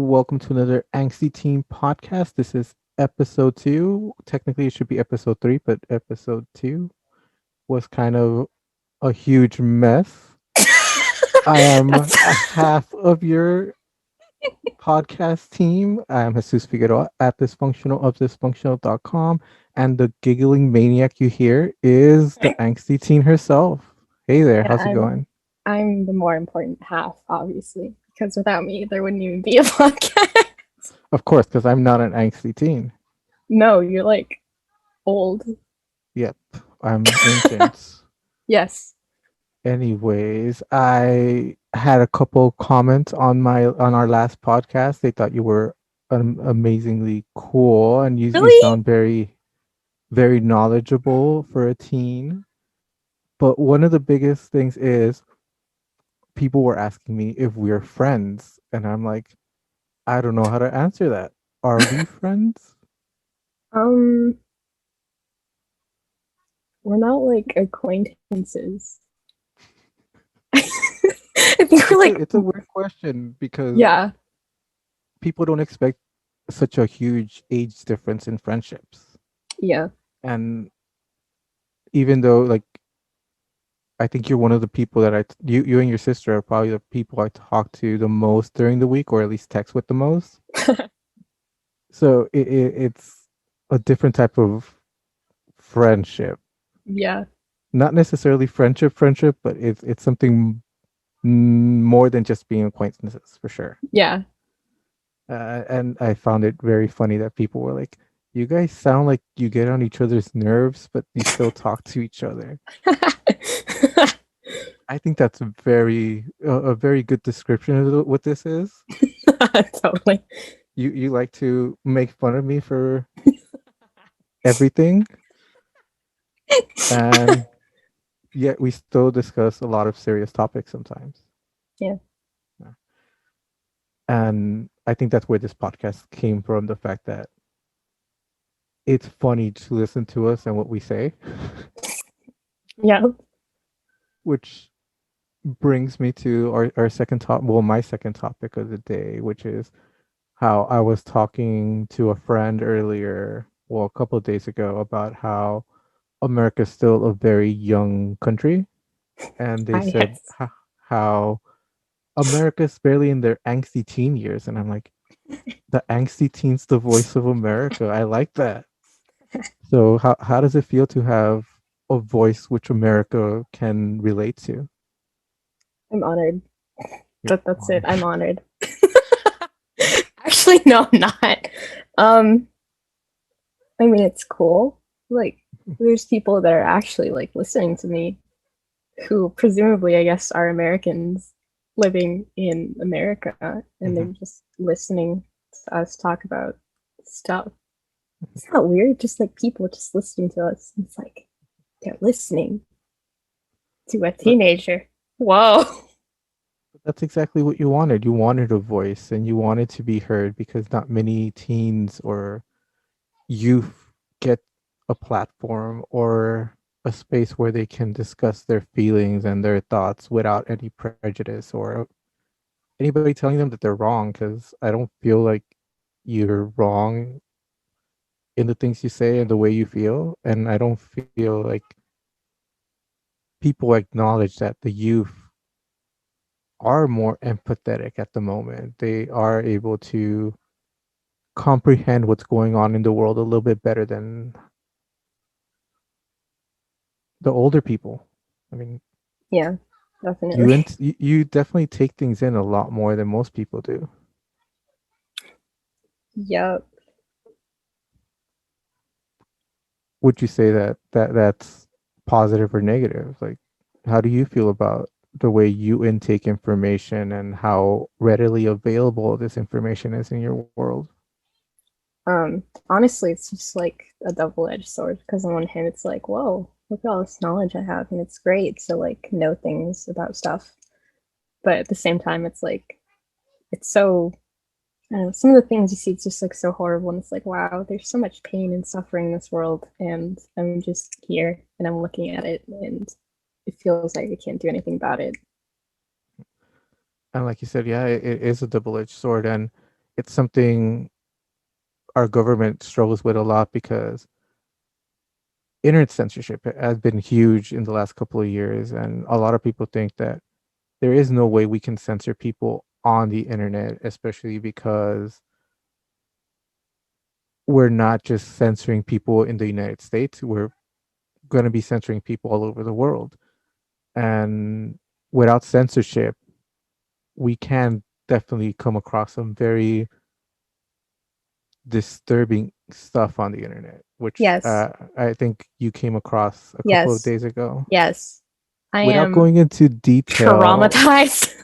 Welcome to another Angsty Teen podcast. This is episode two. Technically, it should be episode three, but episode two was kind of a huge mess. I am That's half of your podcast team. I am Jesus Figueroa at ThisFunktional of ThisFunktional.com. And the giggling maniac you hear is the Angsty Teen herself. Hey there, yeah, how's it I'm going? I'm the more important half, obviously, because without me, there wouldn't even be a podcast. Of course, because I'm not an Angsty Teen. No, you're like old. Yep, I'm ancient. Yes. Anyways, I had a couple comments on our last podcast. They thought you were amazingly cool, and you Really? sound very knowledgeable for a teen. But one of the biggest things is people were asking me if we're friends, and I'm like, I don't know how to answer that. Are we friends? Um, we're not like acquaintances. I think we're like, It's a weird question because yeah, people don't expect such a huge age difference in friendships. yeah, And even though like I think you're one of the people that you and your sister are probably the people I talk to the most during the week, or at least text with the most. So it's a different type of friendship, yeah, not necessarily friendship, but it's something more than just being acquaintances for sure. yeah. And I found it very funny that people were like, "You guys sound like you get on each other's nerves, but you still talk to each other." I think that's a very good description of what this is. Totally. You like to make fun of me for everything, and yet we still discuss a lot of serious topics sometimes. Yeah. Yeah. And I think that's where this podcast came from, the fact that it's funny to listen to us and what we say, Yeah. which brings me to our second top well, my second topic of the day, which is how I was talking to a friend earlier, well, a couple of days ago, about how America's still a very young country, and they Ah, said yes. how America's barely in their angsty teen years, and I'm like, the angsty teen's the voice of America. I like that. So how does it feel to have a voice which America can relate to? I'm honored. You're That's it. honored. I'm honored. Actually, no, I'm not. Um, I mean, it's cool. Like, there's people that are actually like listening to me who presumably, I guess, are Americans living in America and they're Mhm. just listening to us talk about stuff. It's not weird, just like people just listening to us. It's like they're listening to a But teenager. Whoa. that's exactly what you wanted. You wanted a voice and you wanted to be heard because not many teens or youth get a platform or a space where they can discuss their feelings and their thoughts without any prejudice or anybody telling them that they're wrong, because I don't feel like you're wrong in the things you say and the way you feel. And I don't feel like people acknowledge that the youth are more empathetic at the moment. They are able to comprehend what's going on in the world a little bit better than the older people. I mean, Yeah, you definitely. and you definitely take things in a lot more than most people do. Yep. Would you say that's positive or negative? Like, how do you feel about the way you intake information and how readily available this information is in your world? Honestly, it's just like a double-edged sword because on one hand, it's like, whoa, look at all this knowledge I have, and it's great to like know things about stuff. But at the same time, it's like it's so I don't know, some of the things you see, it's just like so horrible, and it's like, wow, there's so much pain and suffering in this world, and I'm just here and I'm looking at it, and it feels like I can't do anything about it. And like you said, yeah, it is a double-edged sword, and it's something our government struggles with a lot because internet censorship has been huge in the last couple of years, and a lot of people think that there is no way we can censor people on the internet, especially because we're not just censoring people in the United States, we're going to be censoring people all over the world. And without censorship, we can definitely come across some very disturbing stuff on the internet, which Yes. I think you came across a couple of Yes. days ago. Yes. I Without am going into detail, traumatized.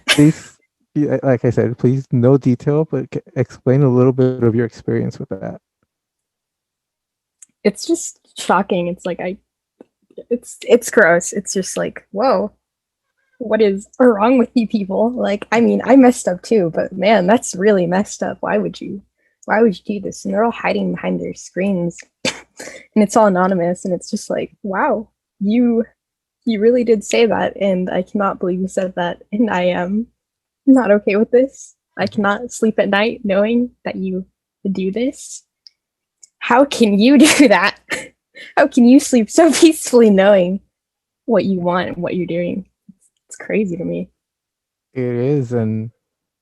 please, yeah, like I said, please no detail, but explain a little bit of your experience with that. It's just shocking. It's like it's gross. It's just like, whoa, what is wrong with you people? Like, I mean, I messed up too, but man, that's really messed up. Why would you do this? And they're all hiding behind their screens and it's all anonymous and it's just like, wow, you you really did say that and I cannot believe you said that and I am not okay with this. I Mhm. cannot sleep at night knowing that you do this. How can you do that? How can you sleep so peacefully knowing what you want and what you're doing? It's crazy to me. It is, and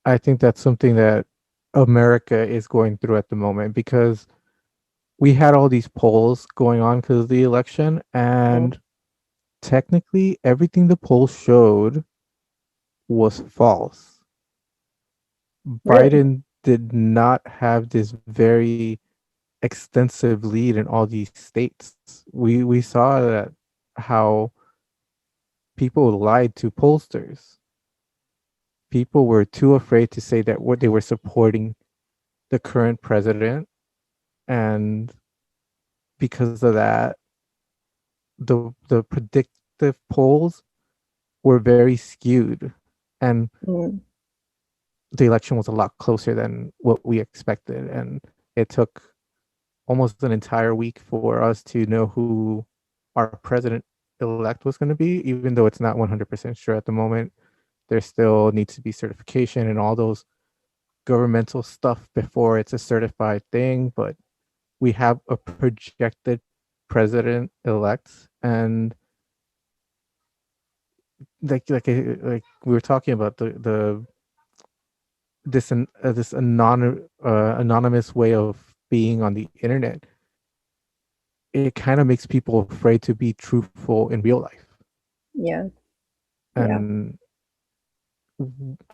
I think that's something that America is going through at the moment because we had all these polls going on because of the election, Mm. and technically everything the polls showed was false. Really? Biden did not have this very extensive lead in all these states. We saw that how people lied to pollsters. People were too afraid to say that what they were supporting the current president, and because of that, the predictive polls were very skewed, and Mm. the election was a lot closer than what we expected. And it took almost an entire week for us to know who our president elect was going to be, even though it's not 100% sure at the moment. There still needs to be certification and all those governmental stuff before it's a certified thing. But we have a projected president elect, and like we were talking about the this anonymous way of being on the internet. It kind of makes people afraid to be truthful in real life, Yeah. Yeah. and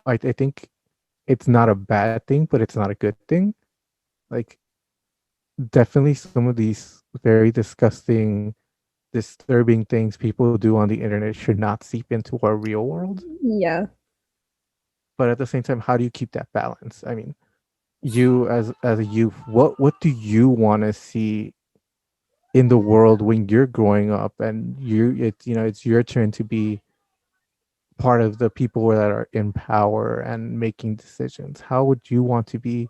I think it's not a bad thing, but it's not a good thing. Like, definitely some of these very disgusting, disturbing things people do on the internet should not seep into our real world. Yeah. But at the same time, how do you keep that balance? I mean, you as a youth, what do you want to see in the world when you're growing up, and it's your turn to be part of the people that are in power and making decisions? How would you want to be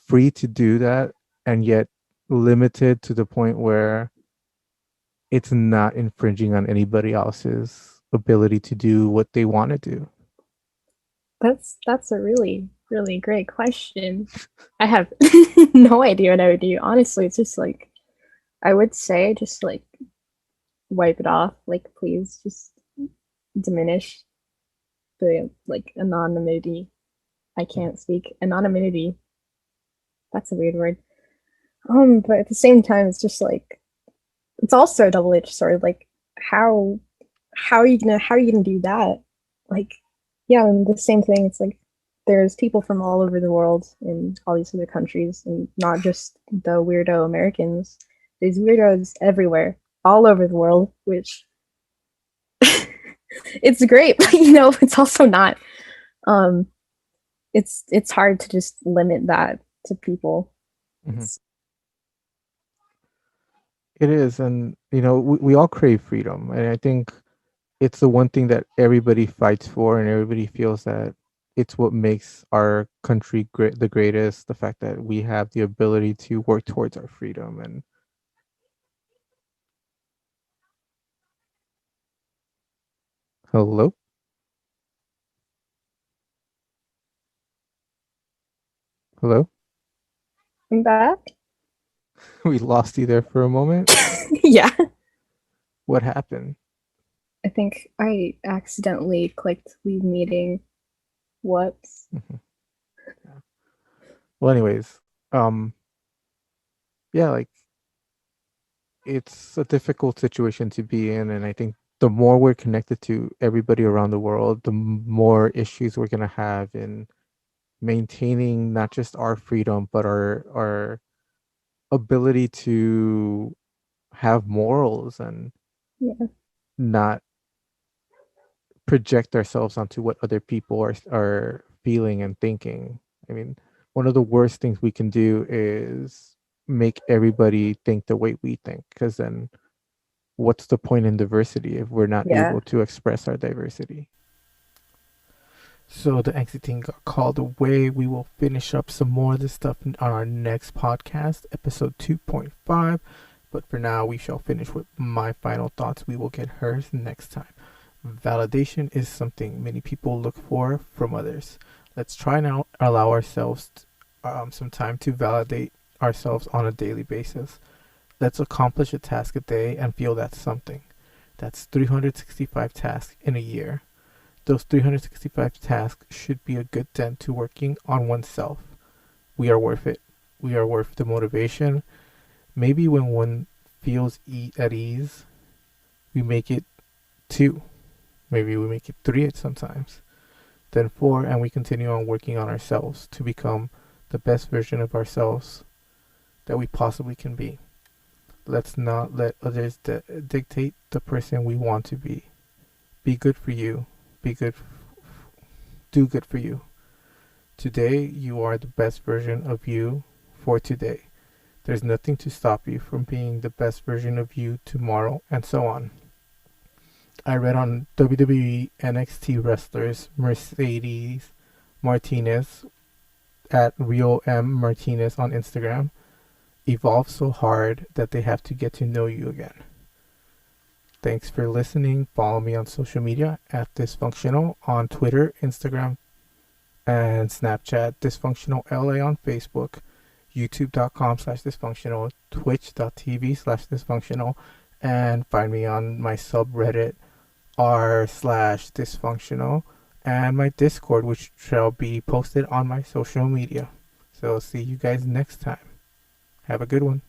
free to do that, and yet limited to the point where it's not infringing on anybody else's ability to do what they want to do? That's a really, really great question. I have no idea what I would do. Honestly, it's just like I would say just like wipe it off. Like please just diminish the like anonymity. I can't speak. Anonymity. That's a weird word. But at the same time it's just like it's also a double-edged sword. Like how how are you gonna do that? Like, yeah, and the same thing. It's like there's people from all over the world in all these other countries, and not just the weirdo Americans. There's weirdos everywhere, all over the world, which it's great, but it's also not. Um, it's hard to just limit that to people. Mhm. It's It is, and we all crave freedom, and I think it's the one thing that everybody fights for, and everybody feels that it's what makes our country great, the greatest. The fact that we have the ability to work towards our freedom. And hello, Hello? I'm back. We lost you there for a moment. Yeah. What happened? I think I accidentally clicked leave meeting. Whoops. Mhm. Yeah. Well, anyways, um, yeah, like it's a difficult situation to be in, and I think the more we're connected to everybody around the world, the more issues we're gonna have in maintaining not just our freedom, but our ability to have morals and Yeah. not project ourselves onto what other people are feeling and thinking. I mean, one of the worst things we can do is make everybody think the way we think, because then what's the point in diversity if we're not Yeah. able to express our diversity? So the Angsty Teen got called away. We will finish up some more of this stuff on our next podcast, episode 2.5. But for now, we shall finish with my final thoughts. We will get hers next time. Validation is something many people look for from others. Let's try now allow ourselves some time to validate ourselves on a daily basis. Let's accomplish a task a day and feel that's something. That's 365 tasks in a year. Those 365 tasks should be a good dent to working on oneself. We are worth it. We are worth the motivation. Maybe when one feels at ease, we make it two. Maybe we make it three sometimes, then four, and we continue on working on ourselves to become the best version of ourselves that we possibly can be. Let's not let others dictate the person we want to be. Be good for you. Be good. Do good for you. Today, you are the best version of you for today. There's nothing to stop you from being the best version of you tomorrow, and so on. I read on WWE NXT wrestlers Mercedes Martinez at Real M Martinez on Instagram evolve so hard that they have to get to know you again. Thanks for listening. Follow me on social media at ThisFunktional on Twitter, Instagram, and Snapchat. ThisFunktional LA on Facebook. YouTube.com/dysfunctional. Twitch.tv/dysfunctional. And find me on my subreddit r/dysfunctional and my Discord, which shall be posted on my social media. So see you guys next time. Have a good one.